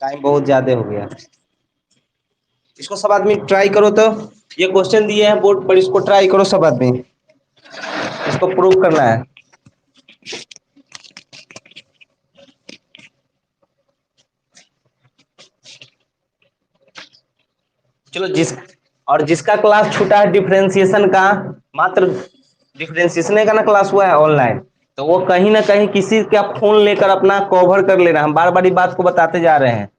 Time बहुत ज्यादा हो गया। इसको सब आदमी ट्राई करो तो। ये क्वेश्चन दिए हैं बोर्ड पर, इसको ट्राई करो सब आदमी। इसको प्रूव करना है। चलो और जिसका क्लास छूटा है डिफरेंशिएशन का, मात्र डिफरेंशिएशन का ना क्लास हुआ है ऑनलाइन, तो वो कहीं ना कहीं किसी का फोन लेकर अपना कवर कर लेना। हम बार बार बात को बताते जा रहे हैं।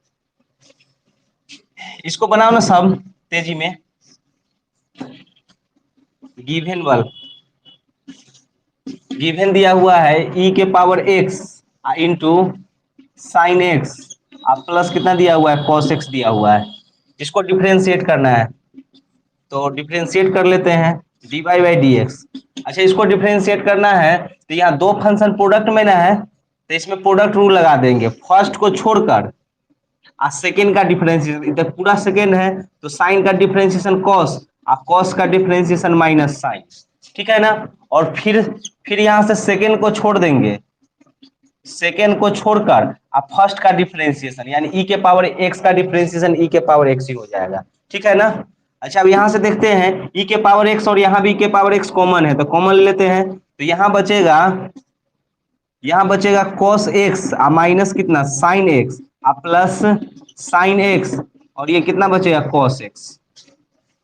इसको बनाओ ना सब तेजी में। गिवन वाल गिवन दिया हुआ है e के power x into sine x, आप प्लस कितना दिया हुआ है cos x दिया हुआ है। इसको डिफरेंशिएट करना है, तो डिफरेंशिएट कर लेते हैं dy बाई डी एक्स। अच्छा, इसको डिफरेंशिएट करना है तो यहाँ दो फंक्शन प्रोडक्ट में ना है, तो इसमें प्रोडक्ट रूल लगा देंगे। फर्स्ट को छोड़कर और सेकेंड का डिफरेंशिएशन, इधर पूरा सेकेंड है तो साइन का डिफरेंशिएशन कॉस और कॉस का डिफरेंशिएशन माइनस साइन। ठीक है ना। और फिर यहाँ से सेकेंड को छोड़ देंगे, सेकेंड को छोड़कर आप फर्स्ट का डिफरेंशिएशन यानी e के पावर x का डिफरेंशिएशन e के पावर x ही हो जाएगा। ठीक है ना। अच्छा, अब यहाँ से देखते हैं e के पावर x और यहाँ भी e के पावर x कॉमन है, तो कॉमन लेते हैं। तो यहाँ बचेगा cos x और माइनस कितना sin x और प्लस sin x, और ये कितना बचेगा cos x।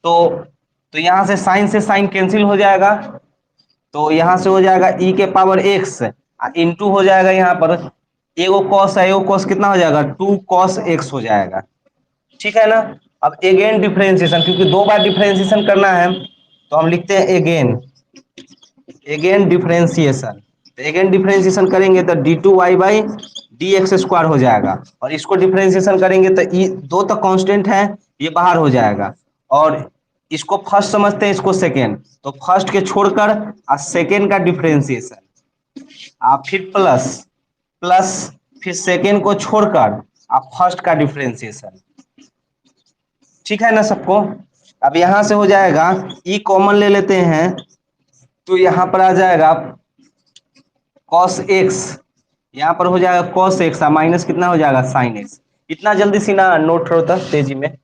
तो यहाँ से साइन कैंसिल हो जाएगा, तो यहाँ से हो जाएगा e के पावर x इंटू हो जाएगा यहाँ पर एगो कॉस है, एगो कॉस कितना हो जाएगा 2 cos x हो जाएगा। ठीक है ना। अब अगेन डिफरेंशिएशन, क्योंकि दो बार डिफरेंशिएशन करना है तो हम लिखते हैं अगेन डिफरेंशिएशन। तो अगेन डिफरेंशिएशन करेंगे तो d two y by d x square हो जाएगा, और इसको डिफरेंशिएशन करेंगे तो दो तो कांस्टेंट है, ये बाहर हो जाएगा। और इसको फर्स्ट समझते हैं, इसको सेकेंड, तो फर्स्ट के छोड़कर और सेकेंड का डिफरेंशिएशन आप फिर प्लस प्लस फिर सेकेंड को छोड़कर आप फर्स्ट का डिफरेंशिएशन। ठीक है ना सबको। अब यहां से हो जाएगा ई कॉमन ले लेते हैं, तो यहां पर आ जाएगा cos x, यहाँ पर हो जाएगा cos x माइनस कितना हो जाएगा sin x। इतना जल्दी सी ना नोट होता तेजी में,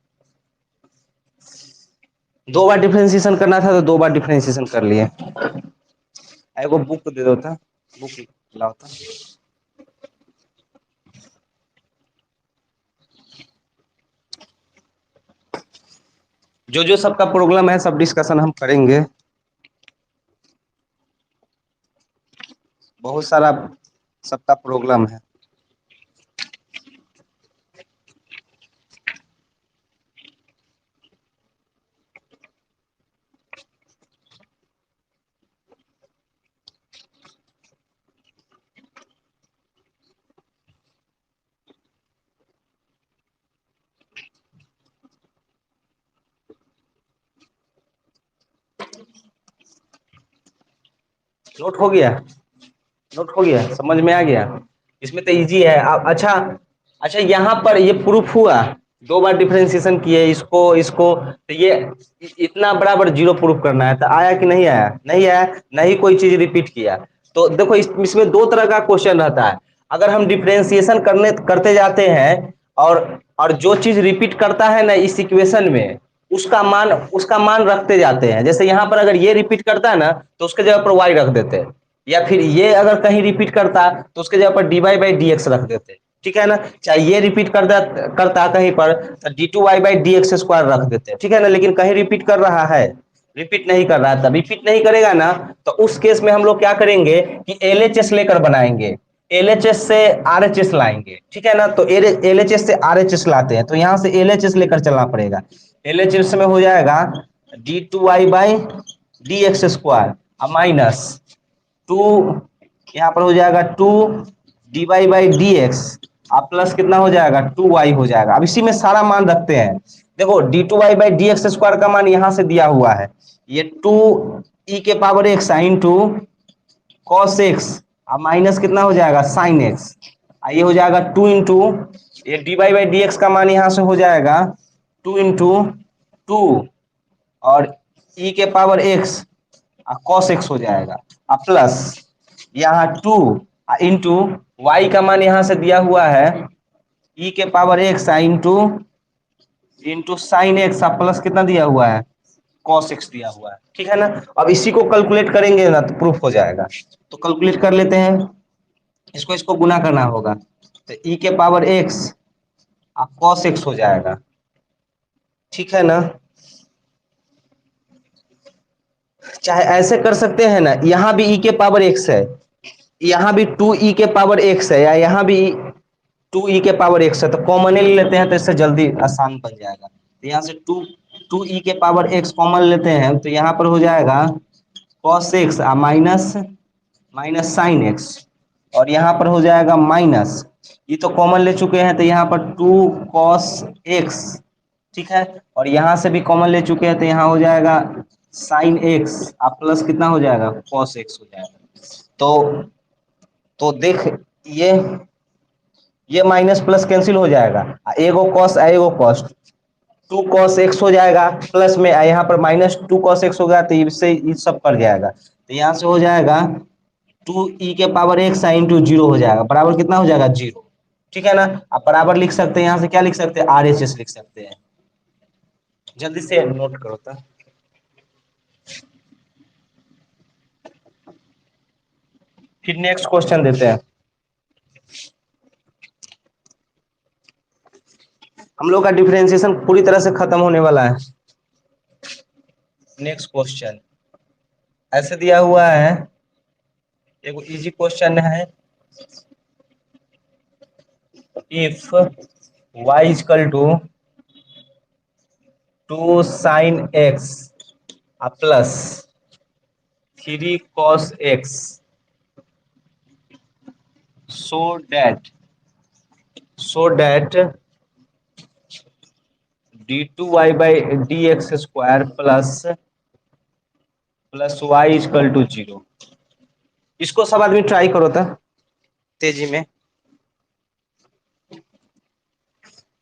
दो बार डिफरेंशिएशन करना था तो दो बार डिफरेंशिएशन कर लिए। एगो बुक दे दो था, बुक लाओ था। जो जो सबका प्रॉब्लम है सब डिस्कशन हम करेंगे। बहुत सारा सबका प्रॉब्लम है। नोट हो गया, नोट हो गया, समझ में आ गया। इसमें तो इजी है। अच्छा, अच्छा यहाँ पर ये प्रूफ हुआ, दो बार डिफरेंशिएशन किए इसको इसको, तो ये इतना बराबर जीरो प्रूफ करना है, तो आया कि नहीं आया, नहीं आया, नहीं कोई चीज रिपीट किया। तो देखो इसमें दो तरह का क्वेश्चन रहता है। अगर हम डिफरेंशिएशन करते जाते हैं और जो चीज रिपीट करता है ना इस इक्वेशन में, उसका मान रखते जाते हैं। जैसे यहाँ पर अगर ये रिपीट करता है ना तो उसके जगह पर y रख देते हैं, या फिर ये अगर कहीं रिपीट करता तो उसके जगह पर d y by d x रख देते। ठीक है ना। चाहे ये रिपीट करता कहीं पर तो d two y by d x square रख देते। ठीक है ना। लेकिन कहीं रिपीट कर रहा है, रिपीट नहीं कर रहा है, तब रिपीट नहीं करेगा ना तो उस केस में हम लोग क्या करेंगे कि एलएचएस लेकर बनाएंगे, एलएचएस से आरएचएस लाएंगे। ठीक है ना। तो एलएचएस से आरएचएस लाते हैं तो यहाँ से एलएचएस लेकर चलना पड़ेगा। एलएचएस में हो जाएगा d two y by d x square minus two, यहाँ पर हो जाएगा two d y by d x और प्लस कितना हो जाएगा टू वाई हो जाएगा। अब इसी में सारा मान रखते हैं। देखो d two y by d x square का मान यहाँ से दिया हुआ है, ये टू ई के power x into cos x और माइनस कितना हो जाएगा साइन एक्स, ये हो जाएगा टू इंटू ये d y by d x का मान यहाँ से हो जाएगा टू इंटू टू और ई के पावर एक्स कॉस एक्स हो जाएगा प्लस यहाँ टू इंटू वाई का मान यहाँ से दिया हुआ है ई के power x into into sine x plus कितना दिया हुआ है, कॉस एक्स दिया हुआ है, ठीक है ना। अब इसी को कैलकुलेट करेंगे ना तो प्रूफ हो जाएगा। तो कैलकुलेट कर लेते हैं, इसको इसको गुना करना होगा, तो ई के पावर एक्स कॉस एक्स हो जाएगा, ठीक है ना। चाहे ऐसे कर सकते हैं ना, यहाँ भी ई के पावर एक्स है, यहाँ भी टू ई के पावर एक्स है, या यहाँ भी टू ई के पावर एक्स है, तो कॉमन ले लेते हैं तो इससे जल्दी आसान बन जाएगा। तो यहाँ से टू टू ई के पावर एक्स कॉमन लेते हैं, तो यहाँ पर हो जाएगा cos x minus minus sine x, और यहाँ पर हो जाएगा माइनस, ये तो कॉमन ले चुके हैं तो यहाँ पर टू कॉस एक्स, ठीक है। और यहाँ से भी कॉमन ले चुके हैं तो यहाँ हो जाएगा साइन एक्स प्लस कितना हो जाएगा, कॉस एक्स हो जाएगा। तो देख, ये ये माइनस प्लस कैंसिल हो जाएगा, एगो कॉस एगो कॉस, टू कॉस एक्स हो जाएगा, प्लस में यहाँ पर माइनस टू कॉस एक्स हो गया, तो इससे ये सब कर जाएगा, तो यहाँ से हो जाएगा टू ई के पावर एक्स इंटू जीरो हो जाएगा, बराबर कितना हो जाएगा, जीरो, ठीक है ना। आप बराबर लिख सकते हैं, यहाँ से क्या लिख सकते हैं, आर एच एस लिख सकते हैं। जल्दी से नोट करो तो। फिर नेक्स्ट क्वेश्चन देते हैं, हम लोग का डिफरेंशिएशन पूरी तरह से खत्म होने वाला है। नेक्स्ट क्वेश्चन ऐसे दिया हुआ है, एक इजी क्वेश्चन है, if y equal to two sine x plus three cos x so that d2y by dx square plus y equal to zero. इसको सब आदमी ट्राई करो था, तेजी में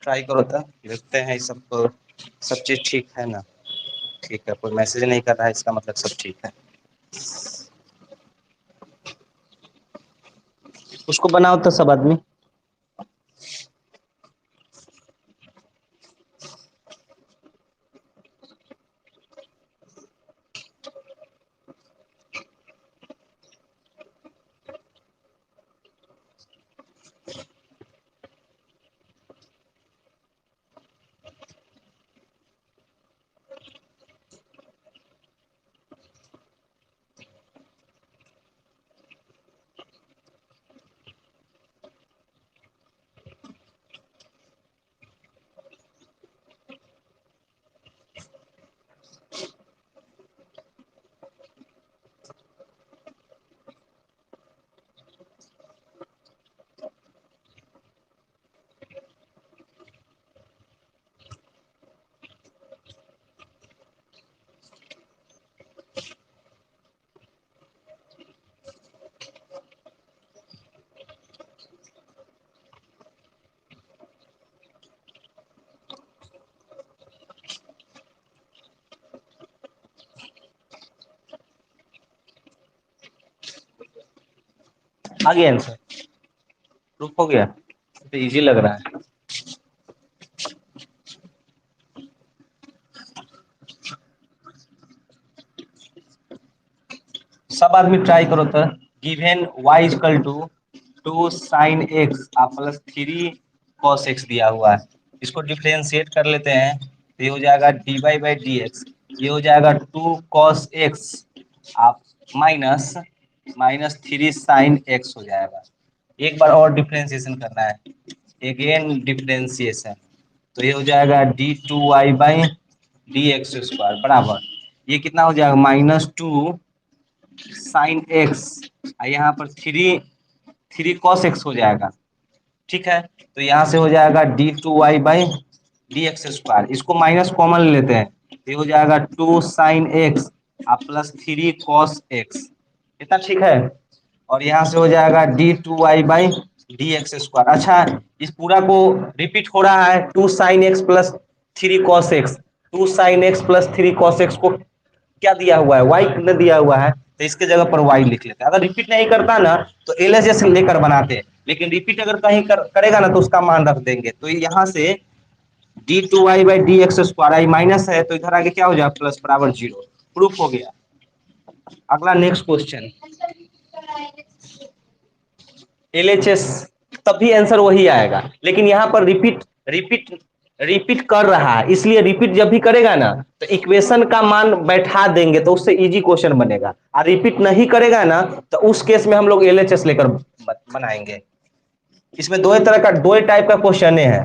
ट्राई करो था, देखते हैं सब तो सब चीज ठीक है ना। ठीक है, कोई मैसेज नहीं कर रहा है, इसका मतलब सब ठीक है। उसको बनाओ तो सब आदमी। आ गया आंसर, प्रूफ हो गया, तो इजी लग रहा है। सब आदमी ट्राई करो तो, given y equal to two sine x plus three cos x दिया हुआ है, इसको डिफरेंशिएट कर लेते हैं, तो ये हो जाएगा d y by d x, ये हो जाएगा टू कॉस एक्स आप minus minus three sine x हो जाएगा। एक बार और डिफरेंशिएशन करना है, अगेन डिफरेंशिएशन, तो ये हो जाएगा d two y by d x square बराबर, ये कितना हो जाएगा, माइनस टू साइन एक्स, यहाँ पर थ्री थ्री कॉस एक्स हो जाएगा, ठीक है। तो यहाँ से हो जाएगा d two y by d x square, इसको माइनस कॉमन लेते हैं, ये हो जाएगा two sine x plus three cos x, इतना ठीक है। और यहाँ से हो जाएगा d two y by d x square. अच्छा, इस पूरा को रिपीट हो रहा है, two sine x plus three cos x, two sine x plus three cos x को क्या दिया हुआ है, वाई कितना दिया हुआ है, तो इसके जगह पर वाई लिख लेते हैं। अगर रिपीट नहीं करता ना तो एलएचएस लेकर बनाते, लेकिन रिपीट अगर कहीं करेगा ना तो उसका मान रख देंगे। तो यहाँ से d2y/dx² आई माइनस है तो इधर आगे क्या हो जाए प्लस बराबर 0। प्रूफ हो गया। अगला नेक्स्ट क्वेश्चन एलएचएस, तब भी आंसर वही आएगा, लेकिन यहाँ पर रिपीट रिपीट रिपीट कर रहा है, इसलिए रिपीट जब भी करेगा ना तो इक्वेशन का मान बैठा देंगे तो उससे इजी क्वेश्चन बनेगा। और रिपीट नहीं करेगा ना तो उस केस में हम लोग एलएचएस लेकर बनाएंगे। इसमें दो टाइप का क्वेश्चन है।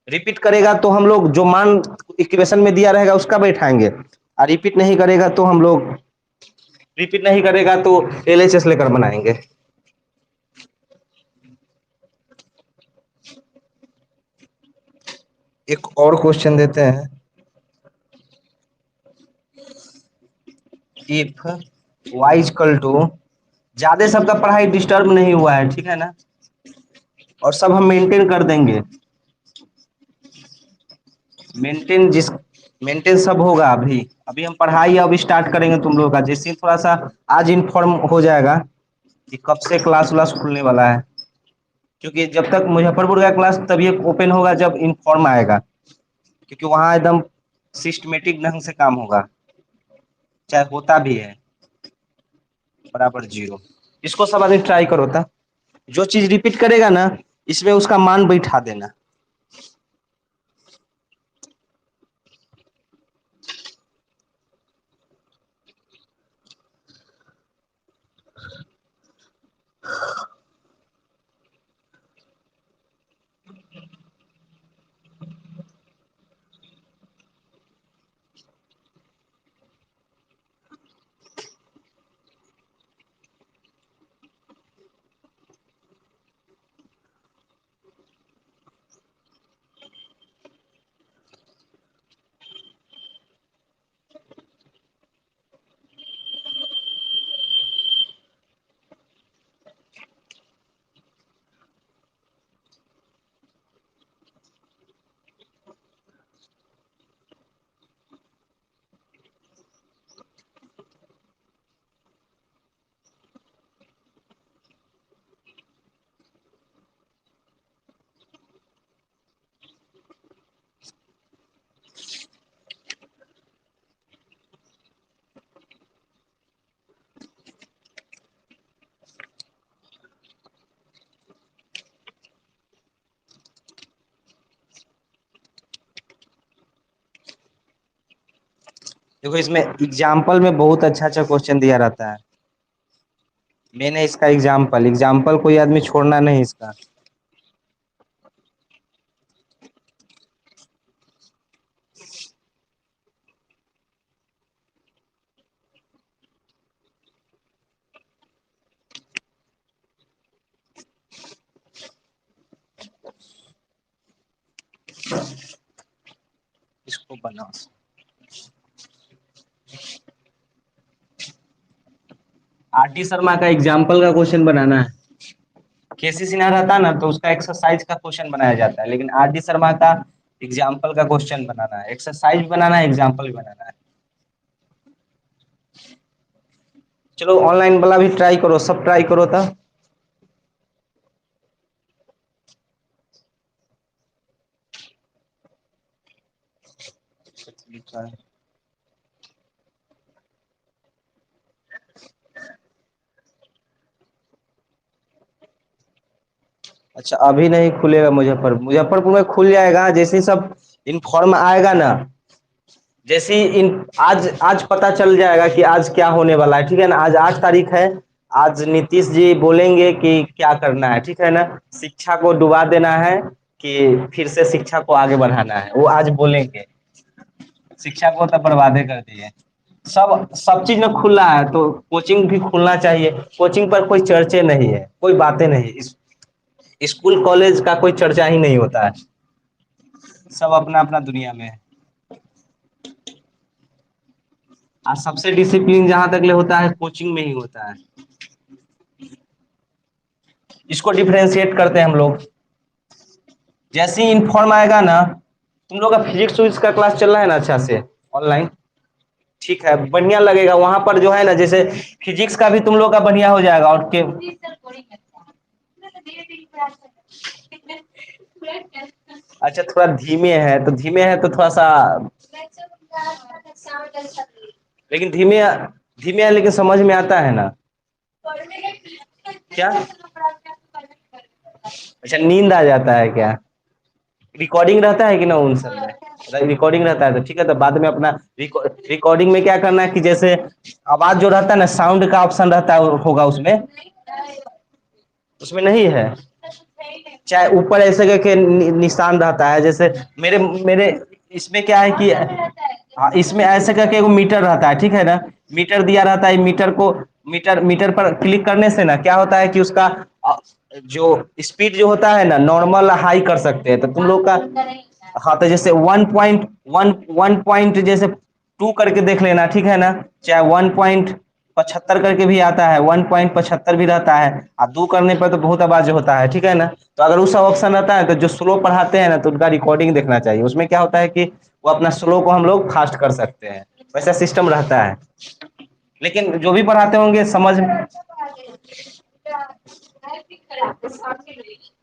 रिपीट करेगा तो हम लोग जो मान इक्वेशन में दिया रहेगा उसका बैठाएंगे, और रिपीट नहीं करेगा तो एलएचएस लेकर बनाएंगे। एक और क्वेश्चन देते हैं। इफ y इक्वल टू, ज्यादा सबका पढ़ाई डिस्टर्ब नहीं हुआ है, ठीक है ना, और सब हम मेंटेन कर देंगे। मेंटेन जिस मेंटेन सब होगा। अभी अभी हम पढ़ाई अब स्टार्ट करेंगे तुम लोगों का, जैसे थोड़ा सा आज इन्फॉर्म हो जाएगा कि कब से क्लास व्लास खुलने वाला है, क्योंकि जब तक मुजफ्फरपुर का क्लास तभी ओपन होगा जब इन्फॉर्म आएगा, क्योंकि वहां एकदम सिस्टमेटिक ढंग से काम होगा, चाहे होता भी है बराबर 0। इसको सब आदमी ट्राई करो था। जो चीज रिपीट करेगा ना इसमें उसका मान बैठा देना। देखो इसमें एग्जाम्पल में बहुत अच्छा अच्छा क्वेश्चन दिया रहता है। मैंने इसका एग्जाम्पल कोई आदमी छोड़ना नहीं इसका। इसको बनाओ। आरटी शर्मा का एग्जाम्पल का क्वेश्चन बनाना है। केसी सिन्हा रहता ना तो उसका एक्सरसाइज का क्वेश्चन बनाया जाता है, लेकिन आरडी शर्मा का एग्जाम्पल का क्वेश्चन बनाना है, एक्सरसाइज भी बनाना है, एग्जाम्पल भी बनाना है। चलो ऑनलाइन वाला भी ट्राई करो, सब ट्राई करो था। अच्छा अभी नहीं खुलेगा मुजफ्फरपुर में खुल जाएगा जैसे ही सब इन्फॉर्म आएगा ना। जैसे ही इन आज पता चल जाएगा कि आज क्या होने वाला है, ठीक है ना। आज 8 तारीख है। आज नीतीश जी बोलेंगे कि क्या करना है, ठीक है ना। शिक्षा को डुबा देना है कि फिर से शिक्षा को आगे बढ़ाना है, वो आज बोलेंगे। शिक्षा को तो बर्बादे कर दिए। सब सब चीज में खुला है तो कोचिंग भी खुलना चाहिए। कोचिंग पर कोई चर्चे नहीं है, कोई बातें नहीं, स्कूल कॉलेज का कोई चर्चा ही नहीं होता है। सब अपना अपना दुनिया में है। और सबसे डिसिप्लिन जहां तक ले होता है कोचिंग में ही होता है। इसको डिफरेंशिएट करते हैं हम लोग। जैसे ही इन्फॉर्म आएगा ना, तुम लोग का फिजिक्स विजिक्स का क्लास चल रहा है ना अच्छा से ऑनलाइन, ठीक है, बढ़िया लगेगा वहां पर जो है ना। जैसे फिजिक्स का भी तुम लोग का बढ़िया हो जाएगा, और के अच्छा थोड़ा धीमे है तो थोड़ा सा, लेकिन धीमे है लेकिन समझ में आता है ना। क्या? अच्छा नींद आ जाता है क्या? रिकॉर्डिंग रहता है कि ना उन सब में? रिकॉर्डिंग रहता है तो ठीक है, तो बाद में अपना रिकॉर्डिंग में क्या करना है कि जैसे आवाज जो रहता है ना, साउंड का ऑप्शन रहता है होगा उसमें। उसमें नहीं है? चाहे ऊपर ऐसे करके निशान रहता है, जैसे मेरे मेरे इसमें क्या है कि हाँ, इसमें ऐसे करके एगो मीटर रहता है, ठीक है ना। मीटर दिया रहता है, मीटर को मीटर मीटर पर क्लिक करने से ना क्या होता है कि उसका जो स्पीड जो होता है ना, नॉर्मल हाई कर सकते हैं। तो तुम लोग का हाँ, तो जैसे 1 जैसे 2 करके देख लेना, ठीक है ना। चाहे 1.75 करके भी आता है, 1.75 भी रहता है। और 2 करने पर तो बहुत आवाज होता है, ठीक है ना। तो अगर उसका ऑप्शन रहता है तो जो स्लो पढ़ाते हैं ना, तो उनका रिकॉर्डिंग देखना चाहिए। उसमें क्या होता है कि वो अपना स्लो को हम लोग फास्ट कर सकते हैं, वैसा सिस्टम रहता है। लेकिन जो भी पढ़ाते होंगे समझ में।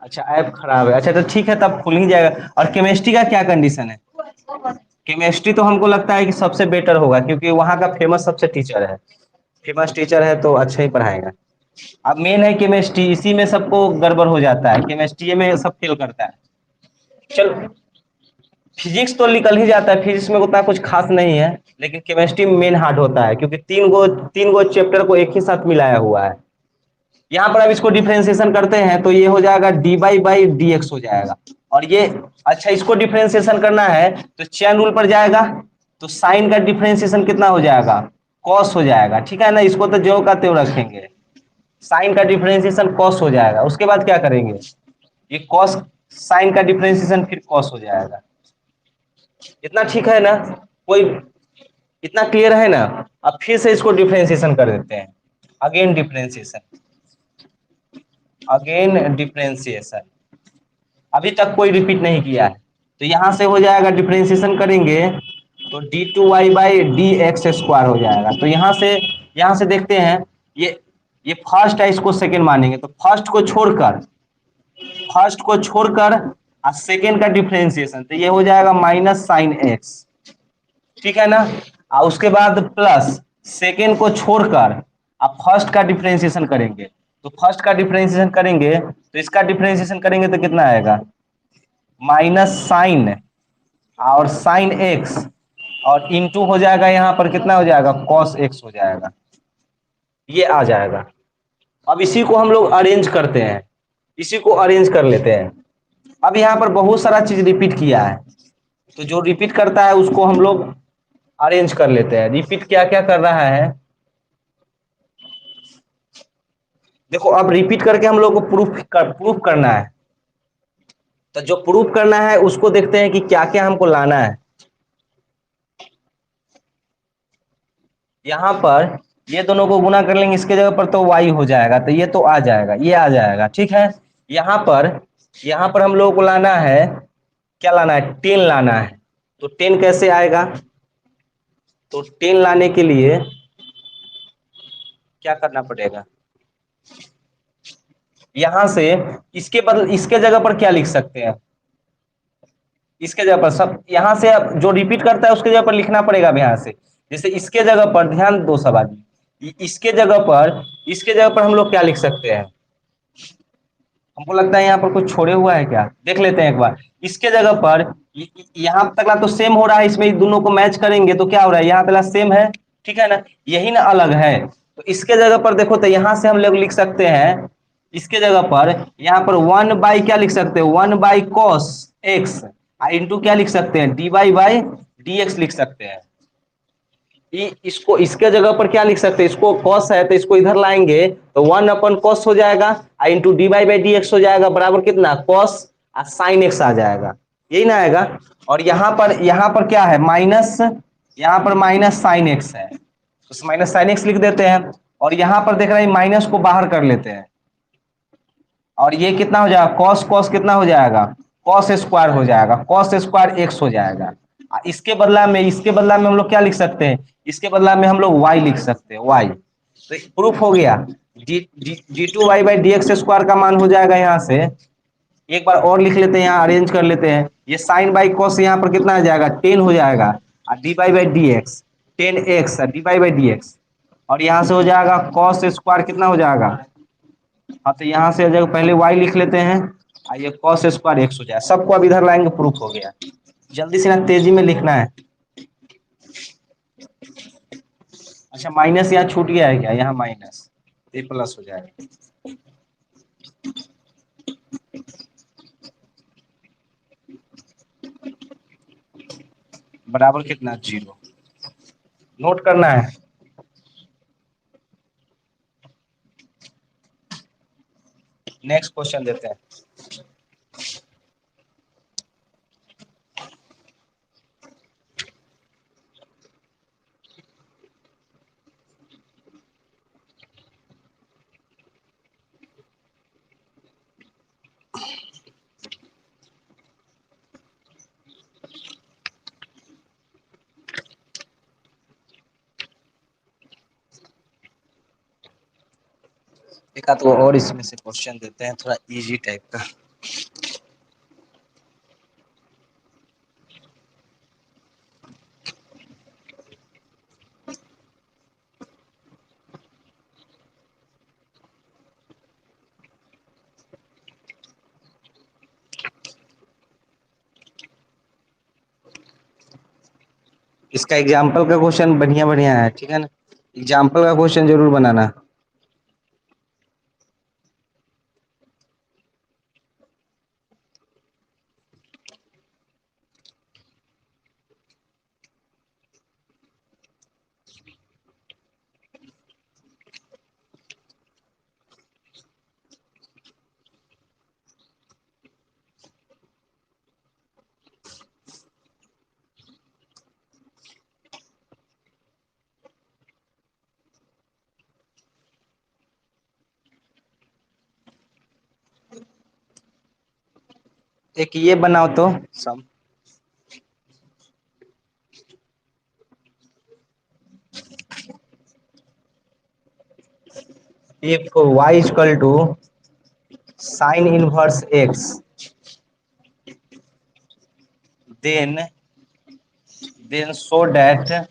अच्छा ऐप खराब है, अच्छा तो ठीक है, तब खुल ही जाएगा। और केमिस्ट्री का क्या कंडीशन है? केमिस्ट्री तो हमको लगता है कि सबसे बेटर होगा, क्योंकि वहाँ का फेमस सबसे टीचर है, फेमस टीचर है तो अच्छा ही पढ़ाएगा। अब मेन है केमिस्ट्री, इसी में सबको गड़बड़ हो जाता है, केमिस्ट्री में सब फेल करता है। चल फिजिक्स तो निकल ही जाता है, फिजिक्स में उतना कुछ खास नहीं है, लेकिन केमिस्ट्री में मेन हार्ड होता है, क्योंकि तीन गो चैप्टर को एक ही साथ मिलाया हुआ है। यहाँ पर अब इसको डिफरेंशिएशन करते हैं तो ये हो जाएगा d y by d x हो जाएगा। और ये अच्छा, इसको डिफरेंशिएशन करना है तो चेन रूल पर जाएगा, तो साइन का डिफरेंशिएशन कितना हो जाएगा? कॉस हो जाएगा, ठीक है ना। इसको तो ज्यों का त्यों रखेंगे, साइन का डिफरेंशिएशन कॉस हो जाएगा। उसके बाद क्या करेंगे, ये कॉस साइन का डिफरेंशिएशन फिर कॉस हो जाएगा। इतना ठीक है ना? कोई इतना क्लियर है ना? अब फिर से इसको डिफरेंशिएशन कर देते हैं, अगेन डिफरेंशिएशन, अगेन डिफरेंशिएशन। अभी तक कोई रिपीट नहीं किया है, तो यहां से हो जाएगा, डिफरेंशिएशन करेंगे तो d two y by d x square हो जाएगा। तो यहां से देखते हैं, ये फर्स्ट है, इसको सेकंड मानेंगे, तो फर्स्ट को छोड़कर और सेकंड का डिफरेंशिएशन, तो ये हो जाएगा माइनस साइन एक्स, ठीक है ना। और उसके बाद प्लस सेकेंड को छोड़कर आप फर्स्ट का डिफरेंशिएशन करेंगे, तो फर्स्ट का डिफरेंशिएशन करेंगे तो इसका डिफरेंशिएशन करेंगे तो कितना आएगा? माइनस साइन और साइन एक्स, और इनटू हो जाएगा, यहाँ पर कितना हो जाएगा? कॉस एक्स हो जाएगा, ये आ जाएगा। अब इसी को हम लोग अरेंज करते हैं, इसी को अरेंज कर लेते हैं। अब यहाँ पर बहुत सारा चीज रिपीट किया है, तो जो रिपीट करता है उसको हम लोग अरेंज कर लेते हैं। रिपीट क्या क्या कर रहा है, देखो अब रिपीट करके हम लोग को प्रूफ करना है। तो जो प्रूफ करना है उसको देखते हैं कि क्या क्या हमको लाना है। यहाँ पर ये दोनों को गुना कर लेंगे, इसके जगह पर तो y हो जाएगा, तो ये तो आ जाएगा, ये आ जाएगा, ठीक है। यहाँ पर हम लोगों को लाना है, क्या लाना है? 10 लाना है। तो 10 कैसे आएगा? तो 10 लाने के लिए क्या करना पड़ेगा? यहां से इसके जगह पर क्या लिख सकते हैं? इसके जगह पर सब, यहां से अब जो रिपीट करता है उसके जगह पर लिखना पड़ेगा। अब यहां से जैसे इसके जगह पर, ध्यान दो सब आदमी, इसके जगह पर हम लोग क्या लिख सकते हैं? हमको लगता है यहाँ पर कुछ छोड़े हुआ है क्या, देख लेते हैं एक बार। इसके जगह पर यहाँ तकला तो सेम हो रहा है, इसमें दोनों को मैच करेंगे तो क्या हो रहा है? यहाँ तकला सेम है, ठीक है ना। यही ना अलग है, तो इसके जगह पर देखो, तो यहाँ से हम लोग लिख सकते हैं, इसके जगह पर यहाँ पर 1 बाई क्या लिख सकते हैं? 1 बाई कॉस एक्स, इंटू क्या लिख सकते हैं? D y by d x लिख सकते हैं। इसको इसके जगह पर क्या लिख सकते हैं? इसको कॉस है तो इसको इधर लाएंगे तो 1 अपन कॉस हो जाएगा, into d y by d x हो जाएगा, बराबर कितना? कॉस और साइन एक्स आ जाएगा, यही ना आएगा। और यहाँ पर क्या है? माइनस, यहाँ पर माइनस साइन एक्स है, तो माइनस साइन एक्स लिख देते हैं। और यहाँ पर देख रहे हैं, माइनस को बाहर कर लेते हैं, और ये कितना हो जाएगा? कॉस कॉस कितना हो जाएगा? कॉस स्क्वायर हो जाएगा, कॉस स्क्वायर एक्स हो जाएगा। इसके बदला में हम लोग क्या लिख सकते हैं? इसके बदला में हम लोग y लिख सकते हैं, y। तो प्रूफ हो गया। डी2y/dx² का मान हो जाएगा यहाँ से, एक बार और लिख लेते हैं, यहाँ अरेंज कर लेते हैं, ये साइन बाई कॉस यहाँ पर कितना आ जाएगा 10 हो जाएगा, और dy/dx 10x dy/dx, और यहाँ से हो जाएगा कॉस स्क्वायर कितना हो जाएगा, हाँ तो यहाँ से हो जाएगा, पहले y लिख लेते हैं, और ये कॉस स्क्वायर x हो जाएगा, सबको अब इधर लाएंगे, प्रूफ हो गया। जल्दी से ना तेजी में लिखना है। अच्छा माइनस यहाँ छूट गया है क्या, यहाँ माइनस, ये प्लस हो जाएगा, बराबर कितना 0, नोट करना है। नेक्स्ट क्वेश्चन देते हैं। एक आध वो और इसमें से क्वेश्चन देते हैं, थोड़ा इजी टाइप का। इसका एग्जाम्पल का क्वेश्चन बढ़िया बढ़िया है, ठीक है ना, एग्जाम्पल का क्वेश्चन जरूर बनाना। एक ये बनाओ तो सम, if y equal to sin inverse x, then show that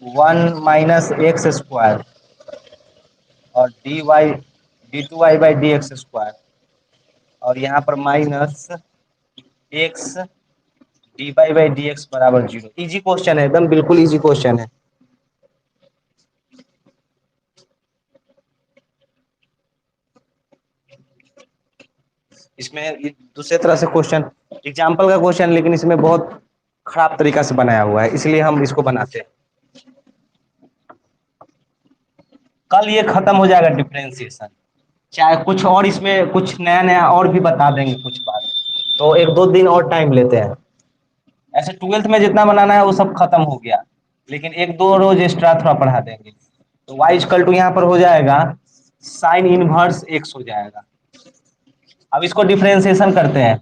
1 minus x square और d2y/dx², और यहाँ पर माइनस x dy/dx बराबर 0। इजी क्वेश्चन है एकदम, बिल्कुल इजी क्वेश्चन है। इसमें दूसरे तरह से क्वेश्चन, एग्जाम्पल का क्वेश्चन, लेकिन इसमें बहुत खराब तरीका से बनाया हुआ है, इसलिए हम इसको बनाते हैं। कल ये खत्म हो जाएगा डिफरेंशिएशन, चाहे कुछ और इसमें कुछ नया नया और भी बता देंगे कुछ बात, तो एक दो दिन और टाइम लेते हैं। ऐसे 12th में जितना बनाना है वो सब खत्म हो गया, लेकिन एक दो रोज एक्स्ट्रा थोड़ा पढ़ा देंगे। तो y इक्वल टू यहाँ पर हो जाएगा साइन इनवर्स x हो जाएगा। अब इसको डिफरेंशिएशन करते हैं,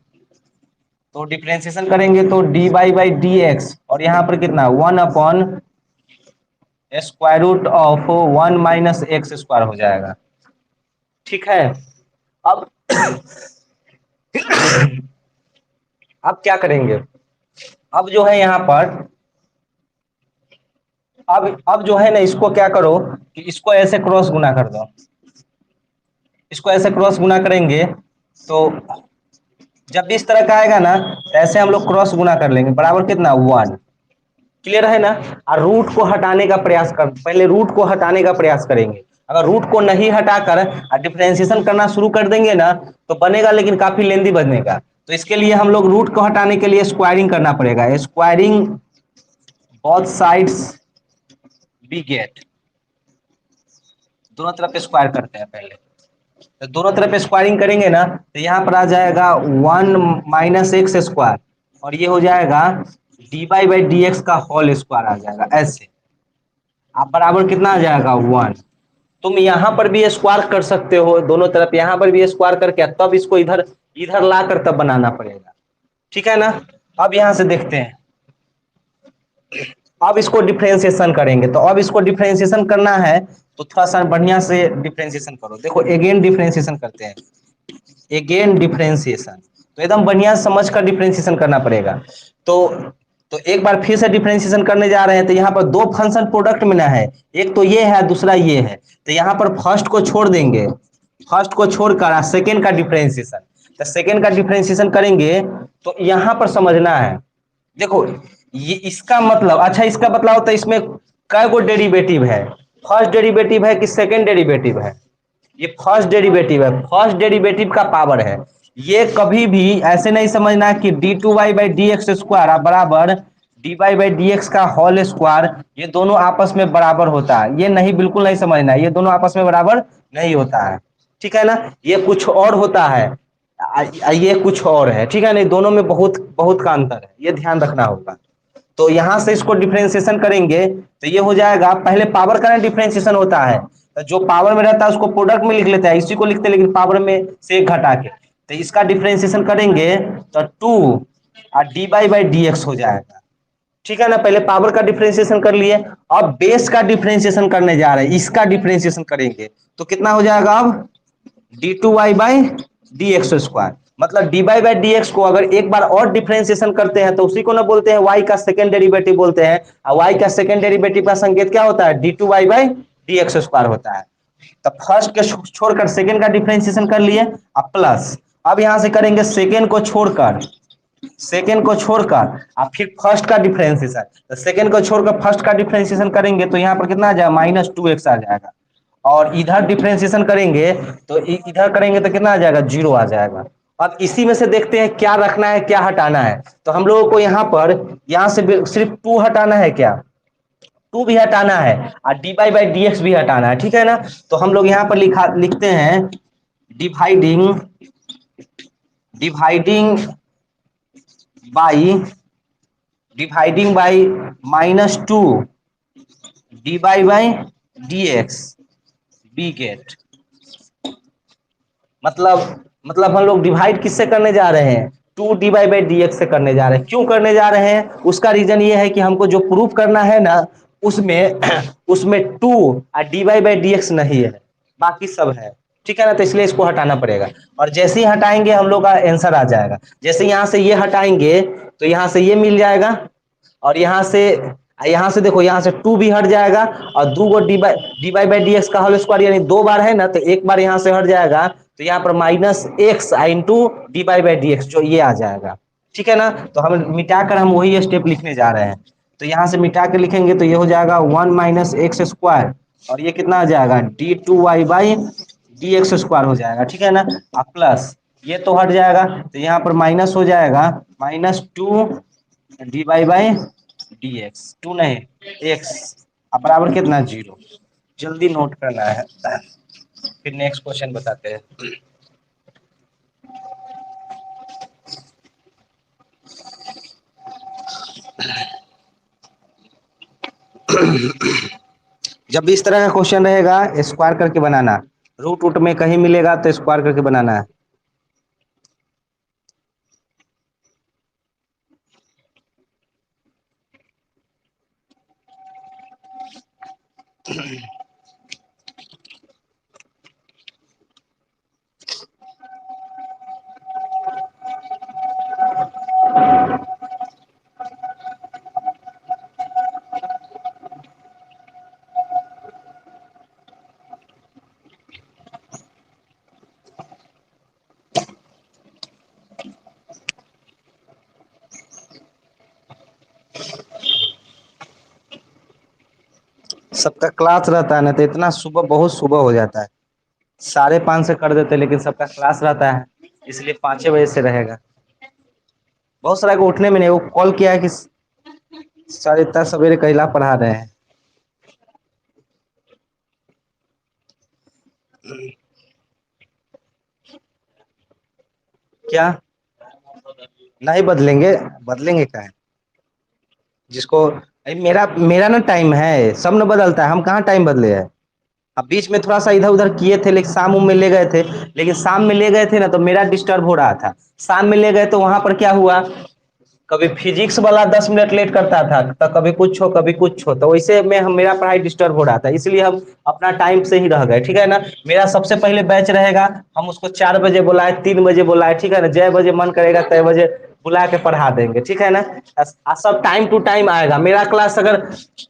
तो डिफरेंशिएशन करेंगे तो dy/dx, और यहाँ पर कितना 1/√1 माइनस x² हो जाएगा, ठीक है। अब अब क्या करेंगे, अब जो है यहाँ पर, अब जो है ना, इसको क्या करो कि इसको ऐसे क्रॉस गुना कर दो, इसको ऐसे क्रॉस गुना करेंगे तो जब भी इस तरह का आएगा ना, तो ऐसे हम लोग क्रॉस गुना कर लेंगे, बराबर कितना 1, क्लियर है ना। और रूट को हटाने का प्रयास कर, पहले रूट को हटाने का प्रयास करेंगे, अगर रूट को नहीं हटाकर डिफरेंशिएशन करना शुरू कर देंगे ना तो बनेगा, लेकिन काफी लेंदी बनेगा। तो इसके लिए हम लोग रूट को हटाने के लिए स्क्वायरिंग करना पड़ेगा, squaring both sides we get, दोनों तरफ स्क्वायर करते हैं पहले, तो दोनों तरफ स्क्वायरिंग करेंगे ना तो यहाँ पर आ जाएगा 1 माइनस x², और ये हो जाएगा dy/dx का होल स्क्वायर आ जाएगा ऐसे। आप बराबर कितना आ जाएगा 1, तुम यहाँ पर भी स्क्वायर कर सकते हो, दोनों तरफ यहाँ पर भी स्क्वायर करके तब इसको इधर इधर ला कर तब बनाना पड़ेगा, ठीक है ना। अब यहाँ से देखते हैं, अब इसको डिफरेंशिएशन करेंगे, तो अब इसको डिफरेंशिएशन करना है तो थोड़ा सा बढ़िया से डिफरेंशिएशन करो। देखो अगेन डिफरेंशिएशन करते हैं, अगेन डिफरेंशिएशन, तो एकदम बढ़िया समझ कर डिफरेंशिएशन करना पड़ेगा। तो तो एक बार फिर से डिफरेंशिएशन करने जा रहे हैं, तो यहाँ पर दो फंक्शन प्रोडक्ट में ना है, एक तो ये है दूसरा ये है, तो यहाँ पर फर्स्ट को छोड़ देंगे, फर्स्ट को छोड़कर सेकेंड का डिफरेंशिएशन, तो सेकेंड का डिफरेंशिएशन करेंगे तो यहाँ पर समझना है। देखो ये इसका मतलब, अच्छा इसका बतलाओ तो इसमें कै गो डेरिवेटिव है, फर्स्ट डेरिवेटिव है कि सेकेंड डेरिवेटिव है? ये फर्स्ट डेरिवेटिव है, फर्स्ट डेरिवेटिव का पावर है। ये कभी भी ऐसे नहीं समझना कि d two y by d x square बराबर d y by d x का होल स्क्वायर, ये दोनों आपस में बराबर होता है, ये नहीं, बिल्कुल नहीं समझना, ये दोनों आपस में बराबर नहीं होता है, ठीक है ना, ये कुछ और होता है, ये कुछ और है, ठीक है ना, दोनों में बहुत बहुत का अंतर है, ये ध्यान रखना होगा। तो यहां से इसको डिफरेंशिएशन करेंगे तो ये हो जाएगा, पहले पावर का डिफरेंशिएशन होता है, तो जो पावर में रहता है उसको प्रोडक्ट में लिख लेते हैं, इसी को लिखते हैं, लेकिन पावर में से एक घटा के, तो इसका डिफरेंशिएशन करेंगे तो 2 और D by by d x हो जाएगा, ठीक है ना। पहले पावर का डिफरेंशिएशन कर लिए, अब बेस का डिफरेंशिएशन करने जा रहे हैं, इसका डिफरेंशिएशन करेंगे तो कितना हो जाएगा अब d two y by d x square, मतलब d y by d x को अगर एक बार और डिफरेंशिएशन करते हैं तो उसी को ना बोलते हैं वाई का सेकंड डेरिवेटिव बोलते हैं, और वाई का सेकंड डेरिवेटिव का संकेत क्या होता है, d two y by d x square होता है। तो फर्स्ट के छोड़कर सेकंड का डिफरेंशिएशन कर लिए, अब प्लस, अब यहां से करेंगे सेकंड को छोड़कर, सेकंड को छोड़कर अब फिर फर्स्ट का डिफरेंशिएशन, तो सेकंड को छोड़कर फर्स्ट का डिफरेंशिएशन करेंगे तो यहाँ पर कितना आ जाएगा, माइनस टू एक्स आ जाएगा, और इधर डिफरेंशिएशन करेंगे तो इधर करेंगे तो कितना आ जाएगा, जीरो आ जाएगा। अब इसी में से देखते हैं क्या रखना है क्या हटाना है, तो हम लोगों को यहाँ पर यहाँ से सिर्फ टू हटाना है, क्या टू भी हटाना है और D by by d x भी हटाना है, ठीक है ना। तो हम लोग यहाँ पर लिखते हैं dividing, dividing by, dividing by minus two d by by d x we get, मतलब हम लोग डिवाइड किससे करने जा रहे हैं, two d by by d x से करने जा रहे हैं। क्यों करने जा रहे हैं, उसका रीजन ये है कि हमको जो प्रूफ करना है ना उसमें उसमें टू और D by by d x नहीं है, बाकी सब है, ठीक है ना, तो इसलिए इसको हटाना पड़ेगा, और जैसे ही हटाएंगे हम लोग का आंसर आ जाएगा। जैसे यहाँ से ये हटाएंगे तो यहाँ से ये मिल जाएगा, और यहाँ से देखो यहाँ से टू भी हट जाएगा, और दो गो d by by d x का होल स्क्वायर यानी दो बार है ना, तो एक बार यहाँ से हट जाएगा, तो यहाँ पर minus x into D by by d x जो ये आ जाएगा, ठीक है ना। तो हम मिटाकर हम वही स्टेप लिखने जा रहे हैं, तो यहाँ से मिटा के लिखेंगे तो ये हो जाएगा वन माइनस एक्स स्क्वायर, और ये कितना आ जाएगा d two y by d x square हो जाएगा, ठीक है ना। अब प्लस ये तो हट जाएगा, तो यहाँ पर माइनस हो जाएगा minus two d by by d x, two नहीं एक्स, अब बराबर कितना, जीरो। जल्दी नोट करना है, फिर नेक्स्ट क्वेश्चन बताते हैं। जब भी इस तरह का क्वेश्चन रहेगा स्क्वायर करके बनाना, रूट रूट में कहीं मिलेगा तो स्क्वायर करके बनाना है। सबका क्लास रहता है ना, तो इतना सुबह, बहुत सुबह हो जाता है, 5:30 से कर देते, लेकिन सबका क्लास रहता है इसलिए 5 बजे से रहेगा। बहुत सारा को उठने में नहीं, वो कॉल किया है कि साढ़े इतना सवेरे कैला पढ़ा रहे हैं। क्या नहीं बदलेंगे, बदलेंगे क्या है, जिसको मेरा मेरा ना टाइम है, सब न बदलता है, हम कहाँ टाइम बदले हैं। अब बीच में थोड़ा सा इधर उधर किए थे, लेकिन शाम में ले गए थे, लेकिन शाम में ले गए थे ना तो मेरा डिस्टर्ब हो रहा था, शाम में ले गए तो वहां पर क्या हुआ, कभी फिजिक्स वाला 10 मिनट लेट करता था, तो कभी कुछ हो कभी कुछ हो, तो वैसे में हम मेरा पढ़ाई डिस्टर्ब हो रहा था, इसलिए हम अपना टाइम से ही रह गए, ठीक है ना। मेरा सबसे पहले बैच रहेगा, हम उसको 4 बजे बुलाए, 3 बजे बुलाए, ठीक है ना, जय बजे मन करेगा तय बजे बुला के पढ़ा देंगे, ठीक है ना। सब टाइम टू टाइम आएगा, मेरा क्लास अगर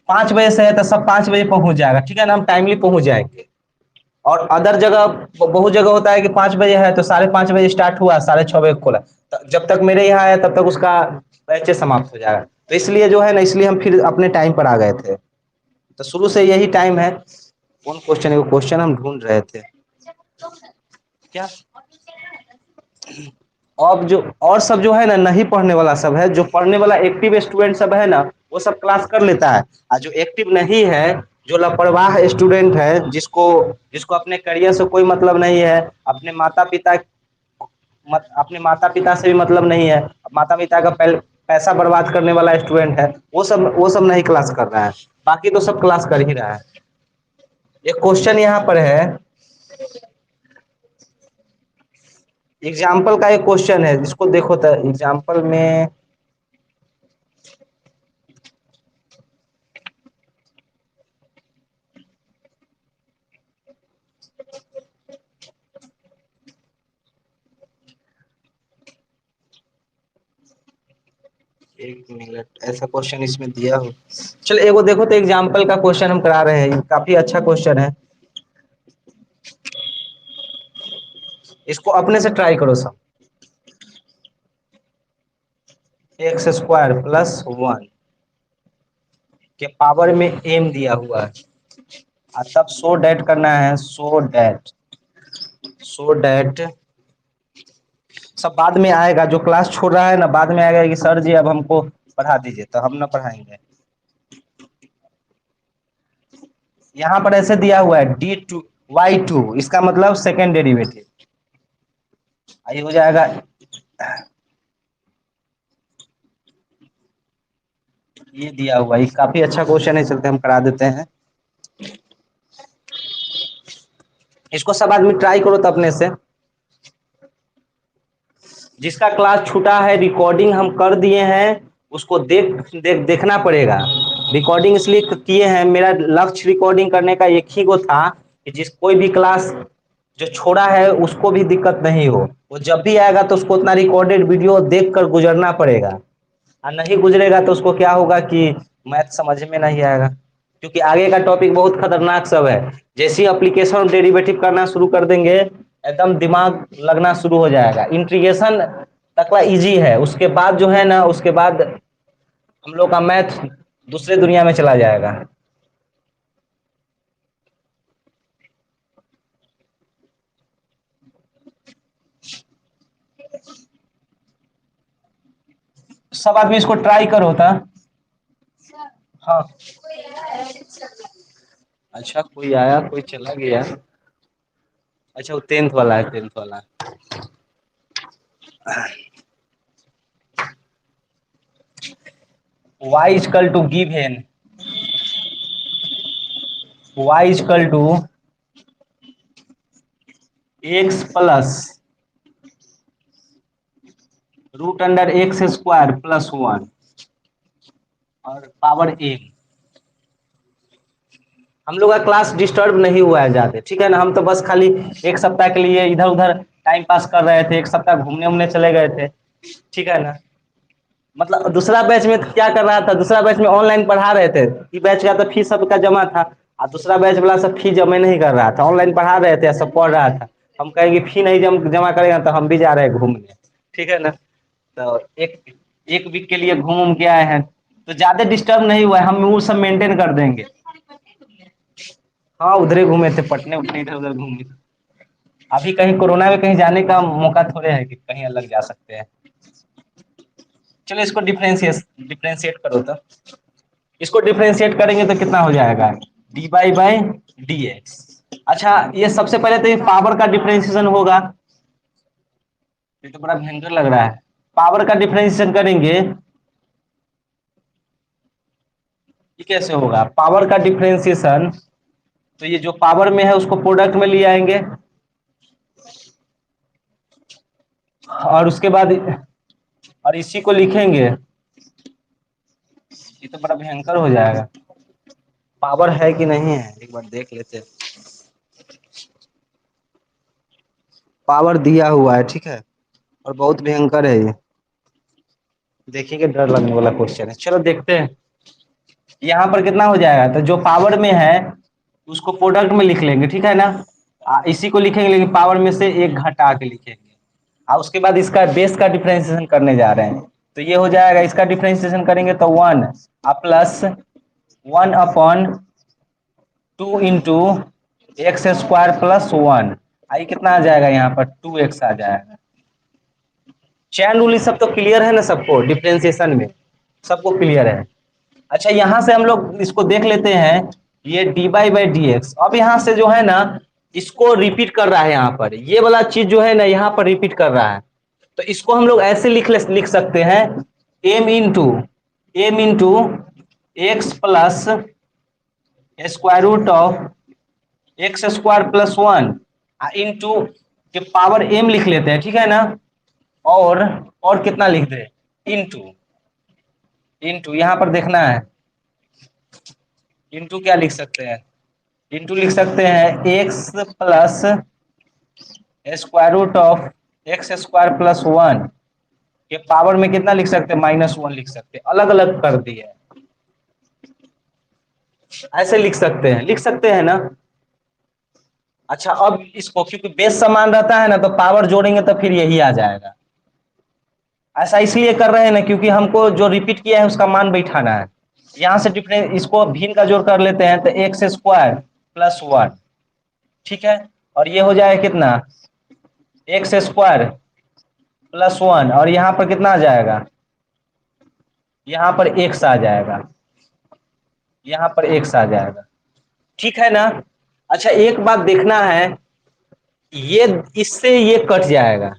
5 बजे से है तो सब 5 बजे पहुंच जाएगा, ठीक है ना, हम टाइमली पहुंच जाएंगे। और अदर जगह बहुत जगह होता है कि 5 बजे है तो 5:30 बजे स्टार्ट हुआ, 6:30 बजे खोला, जब तक मेरे यहाँ है तब तक उसका बैचे समाप्त हो जाएगा, तो इसलिए जो है ना, इसलिए हम फिर अपने टाइम पर आ गए थे। तो शुरू से यही टाइम है। कौन क्वेश्चन है, वो क्वेश्चन हम ढूंढ रहे थे क्या। अब जो और सब जो है ना, नहीं पढ़ने वाला सब है, जो पढ़ने वाला एक्टिव स्टूडेंट सब है ना, वो सब क्लास कर लेता है। और जो एक्टिव नहीं है, जो लापरवाह स्टूडेंट है, जिसको जिसको अपने करियर से कोई मतलब नहीं है, अपने माता पिता से भी मतलब नहीं है, माता पिता का पैसा बर्बाद करने वाला स्टूडेंट है, वो सब नहीं क्लास कर रहा है, बाकी तो सब क्लास कर ही रहा है। एक क्वेश्चन यहाँ पर है, एग्जाम्पल का एक क्वेश्चन है, जिसको देखो तो एग्जाम्पल में। 1 मिनट, ऐसा क्वेश्चन इसमें दिया हो। चलो एगो देखो तो एग्जाम्पल का क्वेश्चन हम करा रहे हैं, काफी अच्छा क्वेश्चन है, इसको अपने से ट्राई करो सब। x² + 1 के पावर में m दिया हुआ है, और तब सो डैट करना है, सो डैट सब बाद में आएगा, जो क्लास छोड़ रहा है ना, बाद में आएगा कि सर जी अब हमको पढ़ा दीजिए, तो हम ना पढ़ाएंगे। यहाँ पर ऐसे दिया हुआ है y2, इसका मतलब सेकेंड डेरिवेटिव, ये हो जाएगा। ये दिया हुआ, ये काफी अच्छा क्वेश्चन है, चलते हम करा देते हैं। इसको सब आदमी ट्राई करो तो अपने से। जिसका क्लास छूटा है, रिकॉर्डिंग हम कर दिए हैं, उसको देखना पड़ेगा। रिकॉर्डिंग इसलिए किए हैं, मेरा लक्ष्य रिकॉर्डिंग करने का एक ही को था कि जिस कोई भी क्लास जो छोड़ा है उसको भी दिक्कत नहीं हो, वो जब भी आएगा तो उसको उतना रिकॉर्डेड वीडियो देख कर गुजरना पड़ेगा, और नहीं गुजरेगा तो उसको क्या होगा कि मैथ समझ में नहीं आएगा, क्योंकि आगे का टॉपिक बहुत खतरनाक सब है। जैसे ही एप्लीकेशन डेरिवेटिव करना शुरू कर देंगे, एकदम दिमाग लगना शुरू हो जाएगा। इंटीग्रेशन तकला इजी है, उसके बाद जो है ना, उसके बाद हम लोग का मैथ दूसरे दुनिया में चला जाएगा। सब आदमी इसको ट्राई करो था। हाँ, अच्छा कोई आया कोई चला गया। अच्छा वो 10th वाला है, 10th वाला। y equal to given, y equal to x + √x² + 1 और पावर m। हम लोग का क्लास डिस्टर्ब नहीं हुआ है ज्यादा, ठीक है ना, हम तो बस खाली एक सप्ताह के लिए इधर उधर टाइम पास कर रहे थे, एक सप्ताह घूमने उमने चले गए थे, ठीक है ना। मतलब दूसरा बैच में क्या कर रहा था, दूसरा बैच में ऑनलाइन पढ़ा रहे थे, ई बैच का तो फीस सबका जमा था, और दूसरा बैच वाला सब फी जमा नहीं कर रहा था, ऑनलाइन पढ़ा रहे थे, सब पढ़ रहा था। हम कहेंगे फी नहीं जमा करेगा तो हम भी जा रहे हैं घूमने, ठीक है ना। तो एक एक वीक के लिए घूम उम के आए हैं, तो ज्यादा डिस्टर्ब नहीं हुआ है, हम वो सब मेंटेन कर देंगे। हाँ उधरे घूमे थे, पटने उठने इधर उधर घूमे थे। अभी कहीं कोरोना में कहीं जाने का मौका थोड़े है कि कहीं अलग जा सकते हैं। चलो इसको डिफ्रेंशिएट करो तो। इसको डिफ्रेंशिएट करेंगे तो कितना हो जाएगा, dy/dx। अच्छा ये सबसे पहले तो ये पावर का डिफ्रेंशिएशन होगा, ये तो बड़ा भयंकर लग रहा है। पावर का डिफ्रेंशिएशन करेंगे, ये कैसे होगा पावर का डिफ्रेंशिएशन, तो ये जो पावर में है उसको प्रोडक्ट में ले आएंगे, और उसके बाद और इसी को लिखेंगे ये तो बड़ा भयंकर हो जाएगा। पावर है कि नहीं है एक बार देख लेते हैं। पावर दिया हुआ है, ठीक है, और बहुत भयंकर है ये। देखिए डर लगने वाला क्वेश्चन है, चलो देखते हैं। यहाँ पर कितना हो जाएगा, तो जो पावर में है उसको प्रोडक्ट में लिख लेंगे, ठीक है ना। इसी को लिखेंगे लेकिन पावर में से एक घटा के लिखेंगे। और उसके बाद इसका बेस का डिफरेंशिएशन करने जा रहे हैं, तो ये हो जाएगा, इसका डिफरेंशिएशन करेंगे तो 1 plus 1/2 into x square plus 1। आई कितना आ जाएगा, यहाँ पर 2x आ जाएगा। चैन रूल सब तो क्लियर है ना सबको, डिफरेंशिएशन में सबको क्लियर है। अच्छा यहाँ से हम लोग इसको देख लेते हैं, ये dy/dx अब यहाँ से जो है ना इसको रिपीट कर रहा है, यहाँ पर ये वाला चीज जो है ना यहाँ पर रिपीट कर रहा है। तो इसको हम लोग ऐसे लिख सकते हैं, m into x plus square root of x square plus 1 into के पावर m लिख लेते हैं, ठीक है ना। और कितना लिख दे, इंटू इंटू यहाँ पर देखना है, इंटू क्या लिख सकते हैं, इंटू लिख सकते हैं x plus square root of x square plus 1 के पावर में कितना लिख सकते हैं, -1 लिख सकते हैं। अलग अलग कर दिए, ऐसे लिख सकते हैं ना। अच्छा अब इसको क्योंकि बेस समान रहता है ना तो पावर जोड़ेंगे तो फिर यही आ जाएगा। ऐसा इसलिए कर रहे हैं ना क्योंकि हमको जो रिपीट किया है उसका मान बैठाना है। यहाँ से डिफरेंस इसको भिन्न का जोड़ कर लेते हैं तो एक्स स्क्वायर प्लस 1, ठीक है। और ये हो जाएगा कितना, एक्स स्क्वायर प्लस 1, और यहाँ पर कितना आ जाएगा, यहाँ पर एक्स आ जाएगा, यहाँ पर एक्स आ जाएगा, ठीक है ना। अच्छा एक बात देखना है, ये इससे ये कट जाएगा,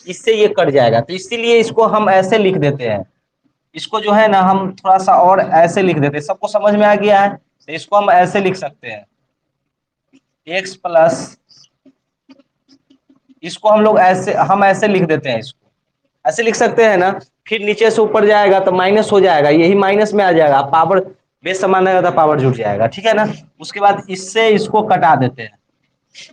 इससे ये कट जाएगा, तो इसीलिए इसको हम ऐसे लिख देते हैं। इसको जो है ना हम थोड़ा सा और ऐसे लिख देते हैं, सबको समझ में आ गया है, तो इसको हम ऐसे लिख सकते हैं, एक्स प्लस, इसको हम ऐसे लिख देते हैं, इसको ऐसे लिख सकते हैं ना। फिर नीचे से ऊपर जाएगा तो माइनस हो जाएगा, यही माइनस में आ जाएगा, पावर बेस समान रहेगा तो पावर जुड़ जाएगा, ठीक है ना। उसके बाद इससे इसको कटा देते हैं,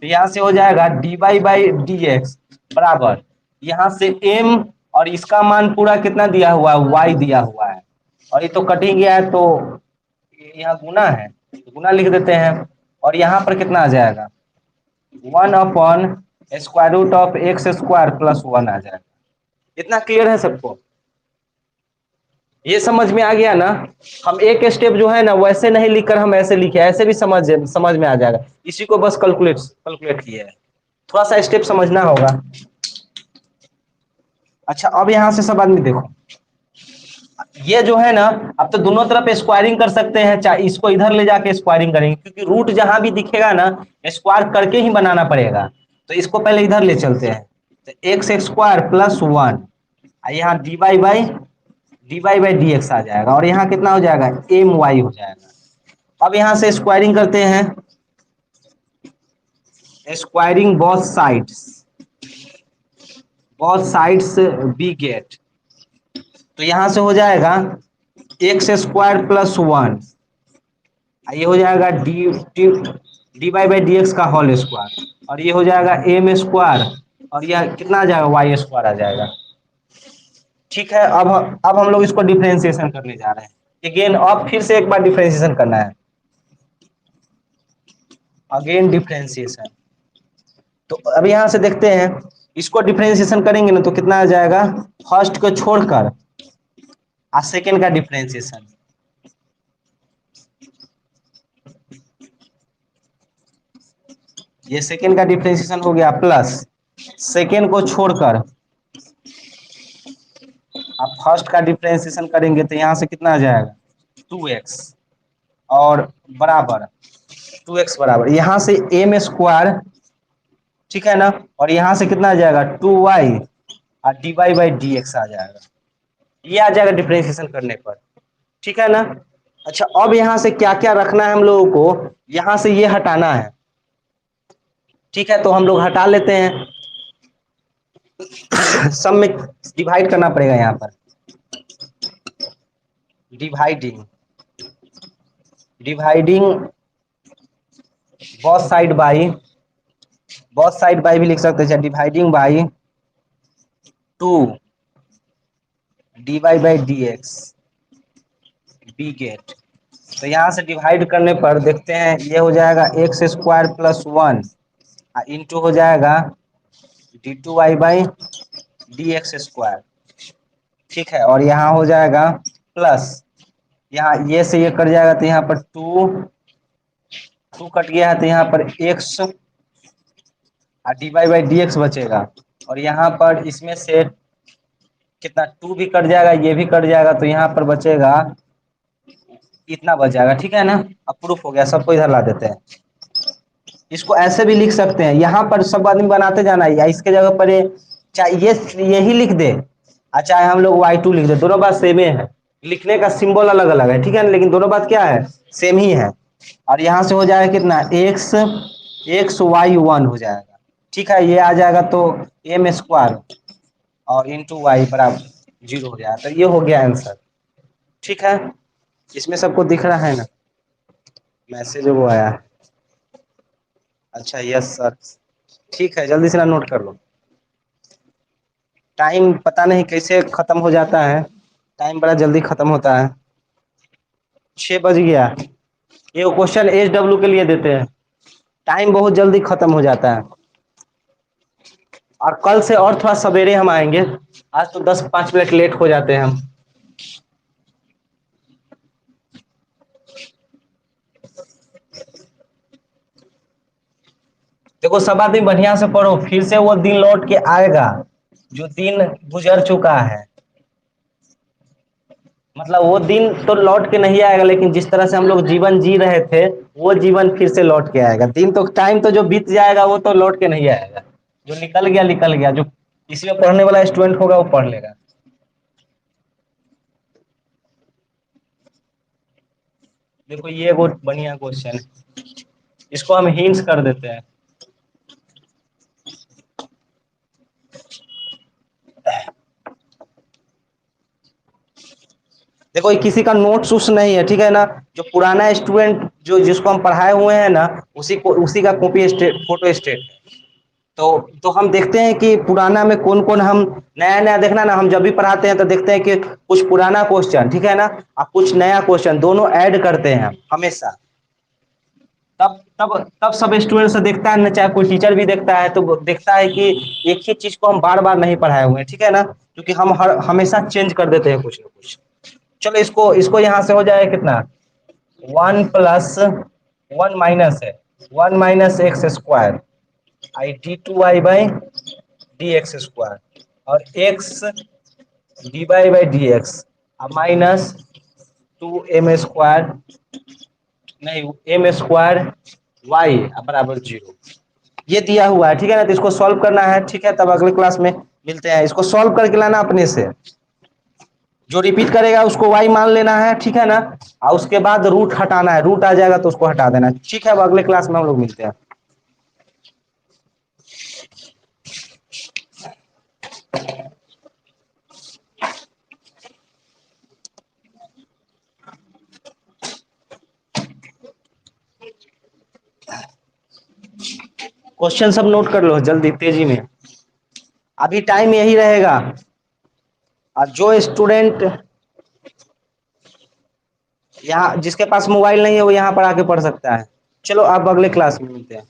तो यहाँ से हो जाएगा dy/dx बराबर, यहाँ से m और इसका मान पूरा कितना दिया हुआ है, y दिया हुआ है, और ये तो कट ही गया है तो यहाँ गुना है, तो गुना लिख देते हैं। और यहाँ पर कितना आ जाएगा, 1/स्क्वायर root of x square plus 1 आ जाएगा। इतना क्लियर है सबको, ये समझ में आ गया ना। हम एक स्टेप जो है ना वैसे नहीं लिखकर हम ऐसे लिखे, ऐसे भी समझ में आ जाएगा, इसी को बस कैलकुलेट किया है, थोड़ा सा स्टेप समझना होगा। अच्छा अब यहाँ से सब आदमी देखो, ये जो है ना अब तो दोनों तरफ स्क्वायरिंग कर सकते हैं, चाहे इसको इधर ले जाके स्क्वायरिंग करेंगे क्योंकि रूट जहां भी दिखेगा ना स्क्वायर करके ही बनाना पड़ेगा। तो इसको पहले इधर ले चलते हैं, तो एक्स स्क्वायर प्लस 1, यहाँ dy/dx आ जाएगा, और यहाँ कितना हो जाएगा, my हो जाएगा। अब यहाँ से स्क्वायरिंग करते हैं, squaring both sides we get, तो यहाँ से हो जाएगा एक्स स्क्वायर प्लस 1, ये हो जाएगा dy/dx का होल स्क्वायर, और ये हो जाएगा m स्क्वायर, और यह कितना आ जाएगा, y स्क्वायर आ जाएगा, ठीक है। अब हम लोग इसको डिफरेंशिएशन करने जा रहे हैं अगेन, अब फिर से एक बार डिफरेंशिएशन करना है, अगेन डिफरेंशिएशन। तो अब यहाँ से देखते हैं, इसको डिफरेंशिएशन करेंगे ना तो कितना आ जाएगा, फर्स्ट को छोड़कर सेकेंड का डिफरेंशिएशन, ये सेकेंड का डिफरेंशिएशन हो गया, प्लस सेकेंड को छोड़कर आप फर्स्ट का डिफरेंशिएशन करेंगे तो यहाँ से कितना आ जाएगा, 2x, और बराबर 2x बराबर यहाँ से m स्क्वायर, ठीक है ना, और यहाँ से कितना आ जाएगा 2y, और dy/dx आ जाएगा, ये आ जाएगा डिफरेंशिएशन करने पर, ठीक है ना। अच्छा अब यहाँ से क्या क्या रखना है हम लोगों को, यहाँ से ये हटाना है, ठीक है, तो हम लोग हटा लेते हैं, सब में डिवाइड करना पड़ेगा, यहाँ पर dividing, dividing both side by भी लिख सकते हैं, dividing by 2 dy by d x we get. तो यहाँ से डिवाइड करने पर देखते हैं ये हो जाएगा एक्स स्क्वायर प्लस 1 इंटू हो जाएगा d two y by d x square. ठीक है, और यहाँ हो जाएगा प्लस, यहाँ ये से ये कट जाएगा तो यहाँ पर टू कट गया है तो यहाँ पर x d y by d x बचेगा, और यहाँ पर इसमें से कितना टू भी कट जाएगा, ये भी कट जाएगा, तो यहाँ पर बचेगा इतना बच जाएगा। ठीक है ना, अब प्रूफ हो गया, सबको इधर ला देते हैं। इसको ऐसे भी लिख सकते हैं, यहाँ पर सब आदमी बनाते जाना है, या इसके जगह पर चाहे ये यही लिख दे और चाहे हम लोग y2 लिख दे, दोनों बात सेम ही है, लिखने का सिंबल अलग अलग है। ठीक है ना, लेकिन दोनों बात क्या है, सेम ही है। और यहाँ से हो जाएगा कितना x y1 हो जाएगा। ठीक है, ये आ जाएगा तो m स्क्वायर और इंटू वाई बराबर 0 हो जाएगा। तो ये हो गया आंसर। ठीक है, इसमें सबको दिख रहा है ना, मैसेज वो आया है। अच्छा यस सर, ठीक है, जल्दी से ना नोट कर लो। टाइम पता नहीं कैसे खत्म हो जाता है, टाइम बड़ा जल्दी खत्म होता है। 6 बज गया। ये क्वेश्चन HW के लिए देते हैं, टाइम बहुत जल्दी खत्म हो जाता है। और कल से और थोड़ा सवेरे हम आएंगे, आज तो 10-5 मिनट लेट हो जाते हैं हम। देखो सब आदमी बढ़िया से पढ़ो, फिर से वो दिन लौट के आएगा जो दिन गुजर चुका है। मतलब वो दिन तो लौट के नहीं आएगा, लेकिन जिस तरह से हम लोग जीवन जी रहे थे वो जीवन फिर से लौट के आएगा। दिन तो टाइम तो जो बीत जाएगा वो तो लौट के नहीं आएगा, जो निकल गया निकल गया, जो इसी में पढ़ने वाला स्टूडेंट होगा वो पढ़ लेगा। देखो ये बहुत बढ़िया क्वेश्चन है, इसको हम हिंट्स कर देते हैं। देखो ये किसी का नोट्स उस नहीं है, ठीक है ना, जो पुराना स्टूडेंट जो जिसको हम पढ़ाए हुए हैं ना, उसी का कॉपी स्टेट फोटो स्टेट है। तो हम देखते हैं कि पुराना में कौन कौन, हम नया नया देखना ना, हम जब भी पढ़ाते हैं तो देखते हैं कि कुछ पुराना क्वेश्चन, ठीक है ना, और कुछ नया क्वेश्चन, दोनों ऐड करते हैं हमेशा। तब सब स्टूडेंट से देखता है ना, चाहे कोई टीचर भी देखता है तो देखता है कि एक ही चीज को हम बार बार नहीं पढ़ाए हुए हैं। ठीक है ना, क्योंकि हम हमेशा चेंज कर देते हैं कुछ ना कुछ। चलो इसको इसको यहाँ से हो जाएगा कितना, 1 + 1 माइनस है 1 - x² आई d2y/dx² और x dy/dx माइनस 2m² नहीं m² y बराबर 0, ये दिया हुआ है। ठीक है ना, तो इसको सॉल्व करना है। ठीक है, तब अगले क्लास में मिलते हैं। इसको सॉल्व करके लाना अपने से, जो रिपीट करेगा उसको y मान लेना है। ठीक है ना, और उसके बाद रूट हटाना है, रूट आ जाएगा तो उसको हटा देना है। ठीक है, अब अगले क्लास में हम लोग मिलते हैं। क्वेश्चन सब नोट कर लो जल्दी तेजी में, अभी टाइम यही रहेगा। और जो स्टूडेंट यहाँ जिसके पास मोबाइल नहीं है वो यहाँ पर आके पढ़ सकता है। चलो अब अगले क्लास में मिलते हैं।